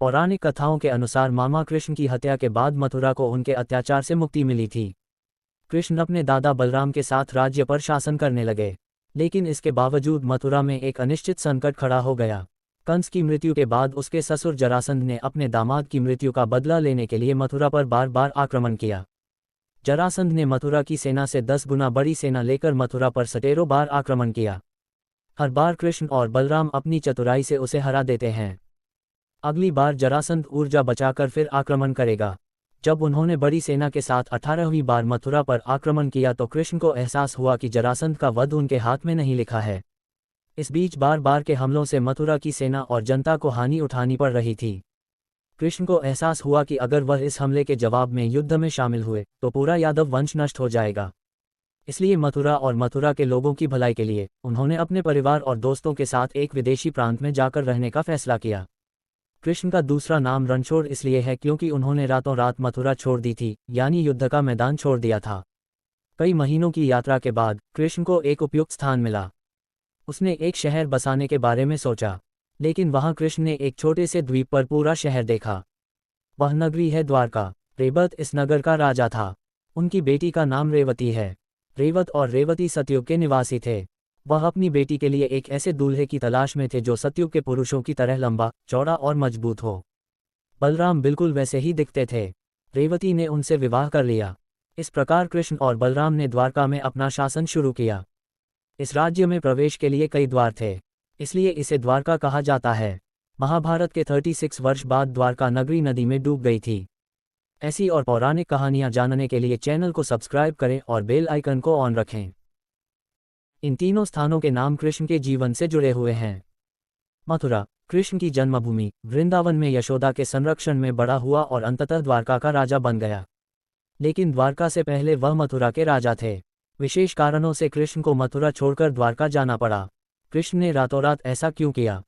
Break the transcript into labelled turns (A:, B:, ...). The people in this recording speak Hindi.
A: पौराणिक कथाओं के अनुसार मामा कृष्ण की हत्या के बाद मथुरा को उनके अत्याचार से मुक्ति मिली थी। कृष्ण अपने दादा बलराम के साथ राज्य पर शासन करने लगे, लेकिन इसके बावजूद मथुरा में एक अनिश्चित संकट खड़ा हो गया। कंस की मृत्यु के बाद उसके ससुर जरासंध ने अपने दामाद की मृत्यु का बदला लेने के लिए मथुरा पर बार बार आक्रमण किया। जरासंध ने मथुरा की सेना से 10 गुना बड़ी सेना लेकर मथुरा पर सटेरों बार आक्रमण किया। हर बार कृष्ण और बलराम अपनी चतुराई से उसे हरा देते हैं। अगली बार जरासंध ऊर्जा बचाकर फिर आक्रमण करेगा। जब उन्होंने बड़ी सेना के साथ 18वीं बार मथुरा पर आक्रमण किया तो कृष्ण को एहसास हुआ कि जरासंध का वध उनके हाथ में नहीं लिखा है। इस बीच बार बार के हमलों से मथुरा की सेना और जनता को हानि उठानी पड़ रही थी। कृष्ण को एहसास हुआ कि अगर वह इस हमले के जवाब में युद्ध में शामिल हुए तो पूरा यादव वंश नष्ट हो जाएगा। इसलिए मथुरा और मथुरा के लोगों की भलाई के लिए उन्होंने अपने परिवार और दोस्तों के साथ एक विदेशी प्रांत में जाकर रहने का फैसला किया। कृष्ण का दूसरा नाम रणछोड़ इसलिए है क्योंकि उन्होंने रातों रात मथुरा छोड़ दी थी, यानी युद्ध का मैदान छोड़ दिया था। कई महीनों की यात्रा के बाद कृष्ण को एक उपयुक्त स्थान मिला। उसने एक शहर बसाने के बारे में सोचा, लेकिन वहां कृष्ण ने एक छोटे से द्वीप पर पूरा शहर देखा। वह नगरी है द्वारका। रेवत इस नगर का राजा था। उनकी बेटी का नाम रेवती है। रेवत और रेवती सतयुग के निवासी थे। वह अपनी बेटी के लिए एक ऐसे दूल्हे की तलाश में थे जो सतयुग के पुरुषों की तरह लंबा, चौड़ा और मजबूत हो। बलराम बिल्कुल वैसे ही दिखते थे। रेवती ने उनसे विवाह कर लिया। इस प्रकार कृष्ण और बलराम ने द्वारका में अपना शासन शुरू किया। इस राज्य में प्रवेश के लिए कई द्वार थे, इसलिए इसे द्वारका कहा जाता है। महाभारत के 36 वर्ष बाद द्वारका नगरी नदी में डूब गई थी। ऐसी और पौराणिक कहानियां जानने के लिए चैनल को सब्सक्राइब करें और बेल आइकन को ऑन रखें। इन तीनों स्थानों के नाम कृष्ण के जीवन से जुड़े हुए हैं। मथुरा कृष्ण की जन्मभूमि, वृंदावन में यशोदा के संरक्षण में बड़ा हुआ और अंततः द्वारका का राजा बन गया। लेकिन द्वारका से पहले वह मथुरा के राजा थे। विशेष कारणों से कृष्ण को मथुरा छोड़कर द्वारका जाना पड़ा। कृष्ण ने रातों रात ऐसा क्यों किया?